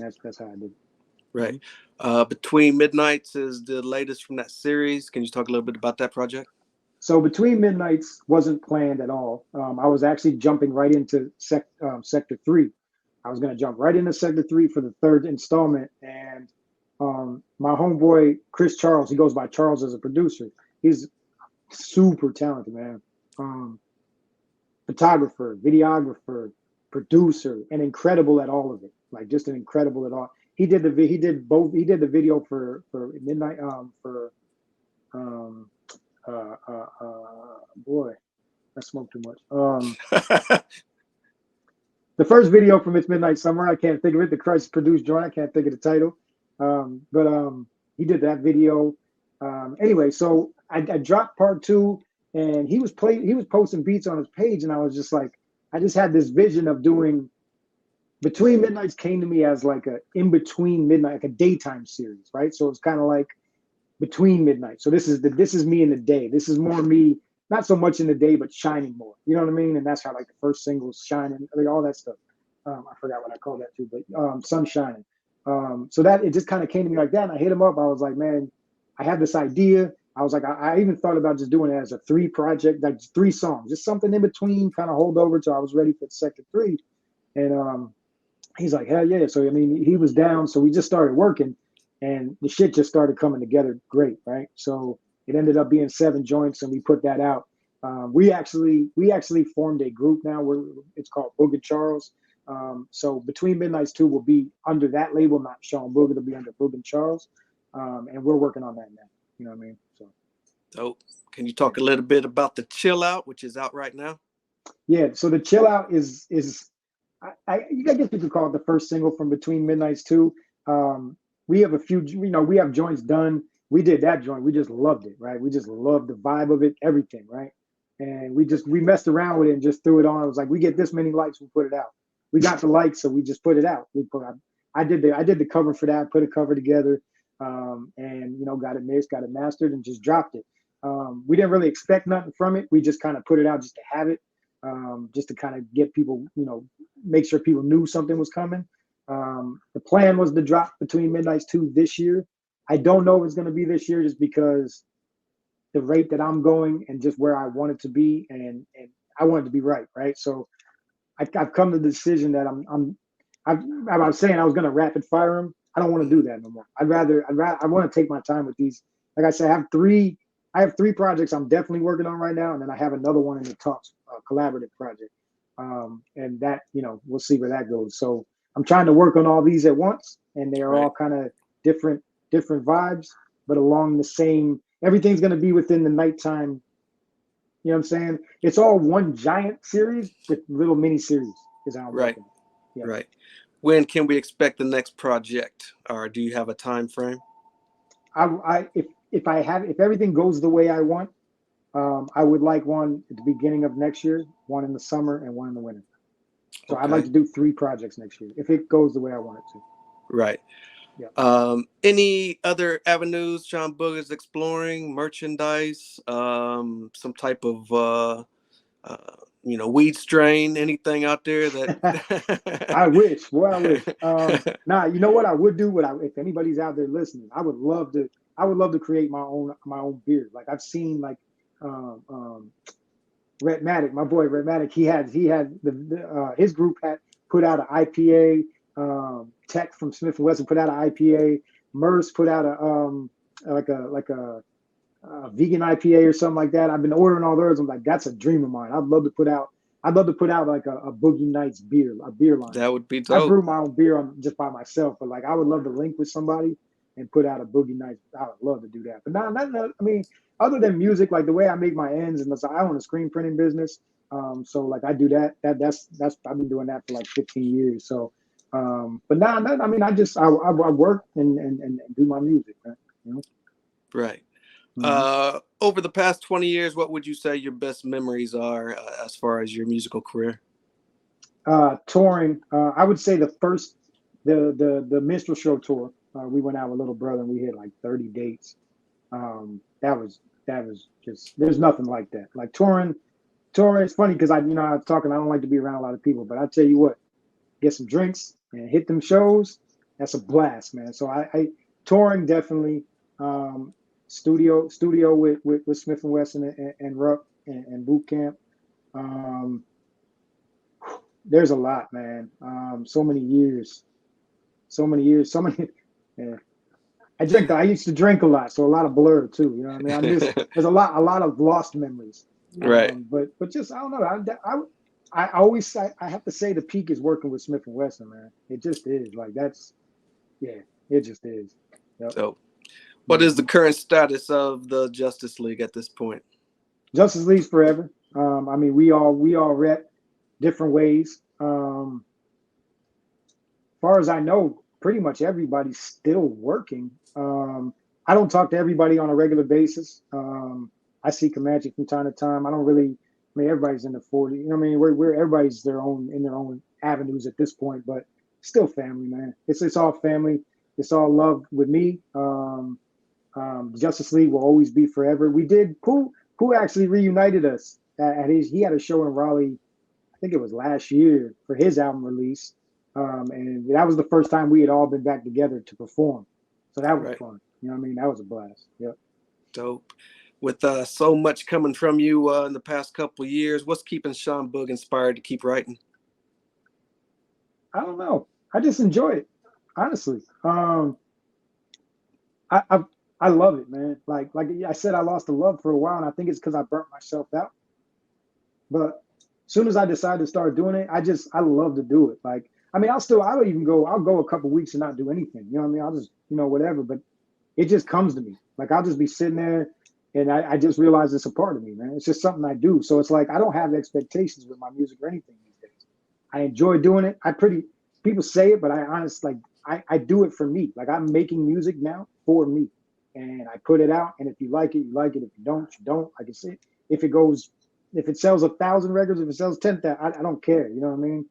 That's how I did it. Right. Between Midnights is the latest from that series. Can you talk a little bit about that project? So Between Midnights wasn't planned at all. I was actually jumping right into Sector 3. I was going to jump right into Sector 3 for the third installment. And my homeboy, Chris Charles, he goes by Charles as a producer. He's super talented, man. Photographer, videographer, producer, and incredible at all of it. Like just an incredible at all. He did the video for Midnight for um boy, I smoked too much. The first video from It's Midnight Summer, I can't think of it. The Christ produced joint, I can't think of the title. But he did that video. Anyway, so I dropped part 2, and he was posting beats on his page, and I was just like, I just had this vision of doing Between Midnights came to me as like a in between midnight, like a daytime series, right? So it's kind of like between midnight. So this is me in the day. This is more me, not so much in the day, but shining more. You know what I mean? And that's how like the first single is shining, like all that stuff. I forgot what I call that too, but sun shining. So that it just kind of came to me like that. And I hit him up. I was like, man, I have this idea. I was like, I even thought about just doing it as a 3 project, like 3 songs, just something in between, kind of hold over till I was ready for Sector 3. And he's like, hell yeah. So I mean, he was down. So we just started working. And the shit just started coming together great, right? So it ended up being 7 joints, and we put that out. We actually formed a group now. It's called Boog and Charles. So Between Midnights 2 will be under that label, not Sean Boog. It'll be under Boog and Charles, and we're working on that now. You know what I mean? So. Dope. Can you talk a little bit about the Chill Out, which is out right now? Yeah. So the Chill Out is I guess you could call it the first single from Between Midnights 2. We have a few, we have joints done. We did that joint. We just loved it, right? We just loved the vibe of it, everything, right? And we messed around with it and just threw it on. It was like, we get this many likes, we put it out. We got the likes, so we just put it out. I did the cover for that, put a cover together, and got it mixed, got it mastered, and just dropped it. We didn't really expect nothing from it. We just kind of put it out just to have it, just to kind of get people, make sure people knew something was coming. The plan was to drop Between Midnights 2 this year. I don't know if it's going to be this year, just because the rate that I'm going and just where I want it to be, and I want it to be right. So I've come to the decision that I was saying I was going to rapid fire them. I don't want to do that no more. I want to take my time with these. Like I said, I have three projects I'm definitely working on right now, and then I have another one in the talks, a collaborative project. And that, we'll see where that goes. So I'm trying to work on all these at once, and they are all kind of different vibes, but along the same. Everything's going to be within the nighttime. You know what I'm saying? It's all one giant series with little mini series. Is how I'm working. Yeah. Right. When can we expect the next project, or do you have a time frame? If everything goes the way I want, I would like one at the beginning of next year, one in the summer, and one in the winter. So I'd like to do 3 projects next year if it goes the way I want it to. Right. Yeah. Any other avenues Sean Boog is exploring? Merchandise, some type of weed strain? Anything out there that? I wish. Boy, I wish. You know what I would do? If anybody's out there listening, I would love to create my own beer. Like I've seen like Redmatic, my boy Redmatic, he had his group had put out an IPA. Tech from Smith & Wesson put out an IPA. Merce put out a vegan IPA or something like that. I've been ordering all those. I'm like, that's a dream of mine. I'd love to put out like a Boogie Nights beer, a beer line. That would be dope. I brew my own beer just by myself, but like I would love to link with somebody and put out a Boogie Nights. I would love to do that. But I mean, other than music, like the way I make my ends, and I own a screen printing business. So like I do that. That's I've been doing that for like 15 years. So. But I mean, I work and do my music, right? Right. Mm-hmm. Over the past 20 years, what would you say your best memories are as far as your musical career? Touring. I would say the minstrel show tour. We went out with Little Brother and we hit like 30 dates. That was just, there's nothing like that. Like touring. It's funny because I was talking. I don't like to be around a lot of people, but I tell you what. Get some drinks and hit them shows, that's a blast, man. So I touring definitely, studio with Smith and Wesson and Ruck and Boot Camp. Um, there's a lot, man. So many years, so many years, so many. Yeah. I used to drink a lot, so a lot of blur too. You know what I mean? There's a lot of lost memories. Right. But just I don't know. I always I have to say the peak is working with Smith and Wesson, man. It just is like yeah, it just is. Yep. So, what is the current status of the Justice League at this point? Justice League's forever. I mean, we all rep different ways. Far as I know, pretty much everybody's still working. I don't talk to everybody on a regular basis. I see Comanche from time to time. I don't really. I mean, everybody's in the 40. You know what I mean? We're everybody's in their own avenues at this point, but still family, man. It's all family. It's all love with me. Justice League will always be forever. We did Pooh actually reunited us he had a show in Raleigh, I think it was last year for his album release. And that was the first time we had all been back together to perform. So that was fun. You know what I mean? That was a blast. Yep. Dope. With so much coming from you in the past couple of years, what's keeping Sean Boog inspired to keep writing? I don't know. I just enjoy it, honestly. I love it, man. Like I said, I lost the love for a while, and I think it's because I burnt myself out. But as soon as I decided to start doing it, I love to do it. Like, I mean, I'll go a couple weeks and not do anything. You know what I mean? I'll just, whatever. But it just comes to me. Like, I'll just be sitting there, and I just realize it's a part of me, man. It's just something I do. So it's like I don't have expectations with my music or anything these days. I enjoy doing it. People say it, but I honestly, like, I do it for me. Like, I'm making music now for me. And I put it out, and if you like it, you like it. If you don't, you don't. Like I said, if it sells 1,000 records, if it sells 10,000, I don't care. You know what I mean?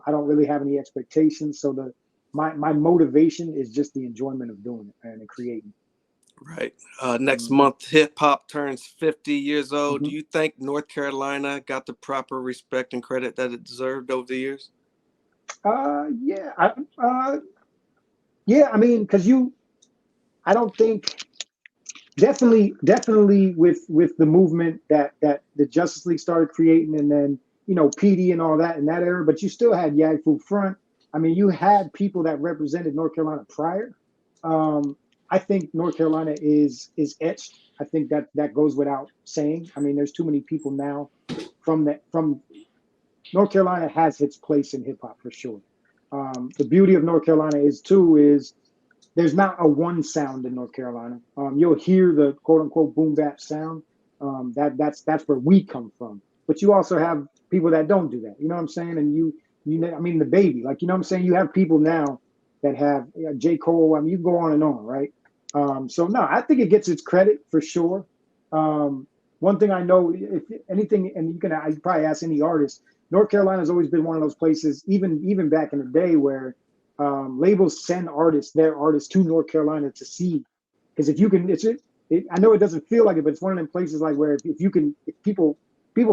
I don't really have any expectations. So my motivation is just the enjoyment of doing it and creating. Right. Next month, hip hop turns 50 years old. Do you think North Carolina got the proper respect and credit that it deserved over the years? Yeah. Yeah. I mean, because I don't think. Definitely with the movement that the Justice League started creating, and then PD and all that in that era. But you still had Yag Fu Front. I mean, you had people that represented North Carolina prior. I think North Carolina is etched. I think that goes without saying. I mean, there's too many people now from North Carolina has its place in hip hop for sure. The beauty of North Carolina is there's not a one sound in North Carolina. You'll hear the quote unquote boom bap sound. That's where we come from. But you also have people that don't do that. You know what I'm saying? And I mean, the baby, like, you know what I'm saying? You have people now that have J. Cole. I mean, you go on and on, right? So no, I think it gets its credit for sure. One thing I know, if anything, and I probably ask any artist, North Carolina has always been one of those places, even back in the day, where labels send their artists to North Carolina to see, because if you can, I know it doesn't feel like it, but it's one of them places like where if people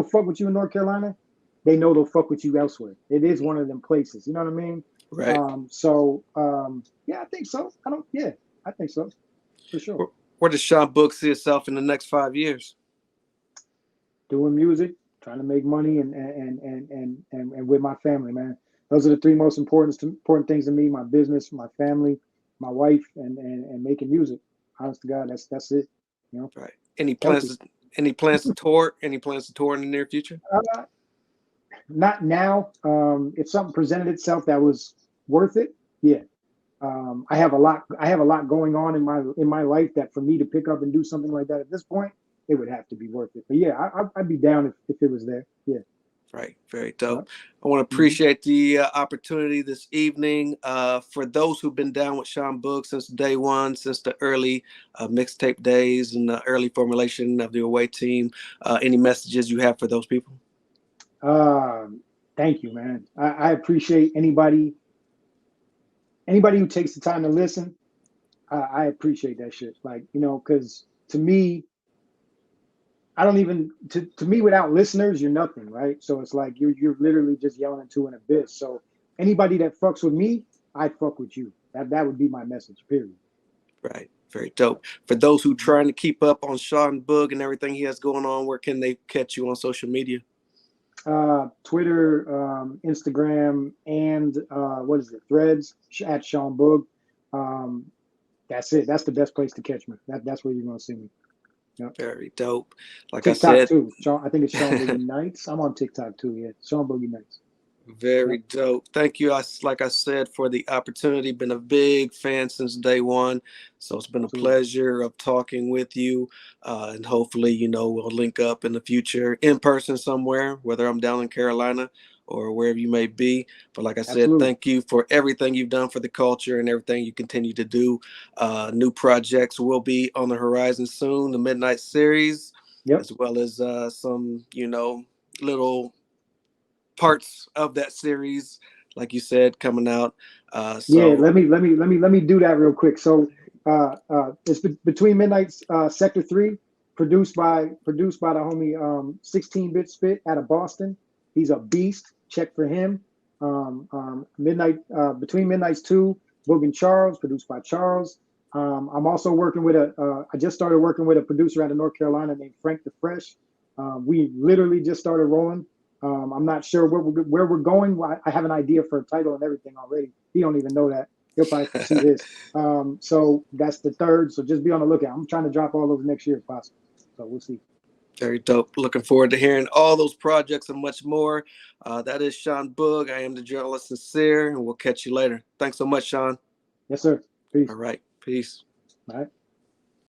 fuck with you in North Carolina, they know they'll fuck with you elsewhere. It is one of them places. You know what I mean? Right. Yeah, I think so. I think so for sure. Where does Sean Boog see himself in the next 5 years? Doing music, trying to make money, and with my family, man. Those are the three most important things to me: my business, my family, my wife, and making music. Honest to God, that's it. Right. Any plans to tour? Any plans to tour in the near future? Not now. If something presented itself that was worth it, yeah. I have a lot going on in my life that for me to pick up and do something like that at this point, it would have to be worth it. But yeah, I'd be down if it was there. Yeah. Right. Very dope. I want to appreciate the opportunity this evening. For those who've been down with Sean Boog since day one, since the early mixtape days and the early formulation of the Away team, any messages you have for those people? Thank you, man. I appreciate anybody who takes the time to listen. I appreciate that shit. Like, because to me, I don't even to me, without listeners, you're nothing, right? So it's like you're literally just yelling into an abyss. So anybody that fucks with me, I fuck with you. That would be my message, period. Right. Very dope. For those who trying to keep up on Sean Boog and everything he has going on, where can they catch you on social media? Twitter, Instagram, and what is it? Threads at Sean Boog. Um, that's it. That's the best place to catch me. That's where you're gonna see me. Yep. Very dope. Like I TikTok said, too. Sean, I think it's Sean Boogie Nights. I'm on TikTok too. Yeah, Sean Boogie Nights. very Yep. dope. Thank you. Like I said, for the opportunity. Been a big fan since day one. So it's been a Absolutely. pleasure of talking with you. And hopefully, we'll link up in the future in person somewhere, whether I'm down in Carolina or wherever you may be. But like I said, Absolutely. thank you for everything you've done for the culture and everything you continue to do. New projects will be on the horizon soon, the Midnight series, Yep. as well as some, little parts of that series, like you said, coming out. Yeah. So Let me do that real quick. So it's between Midnight's Sector 3, produced by the homie 16-bit Spit out of Boston. He's a beast. Check for him. Midnight Between Midnight's 2, Boog and Charles, produced by Charles. I'm also working with I just started working with a producer out of North Carolina named Frank the Fresh. We literally just started rolling. I'm not sure where we're going. I have an idea for a title and everything already. He don't even know that. He'll probably see this. So that's the third. So just be on the lookout. I'm trying to drop all those next year if possible. So we'll see. very dope. Looking forward to hearing all those projects and much more. That is Sean Boog. I am the journalist Sin-seer, and we'll catch you later. Thanks so much, Sean. Yes, sir. Peace. All right. Peace. All right.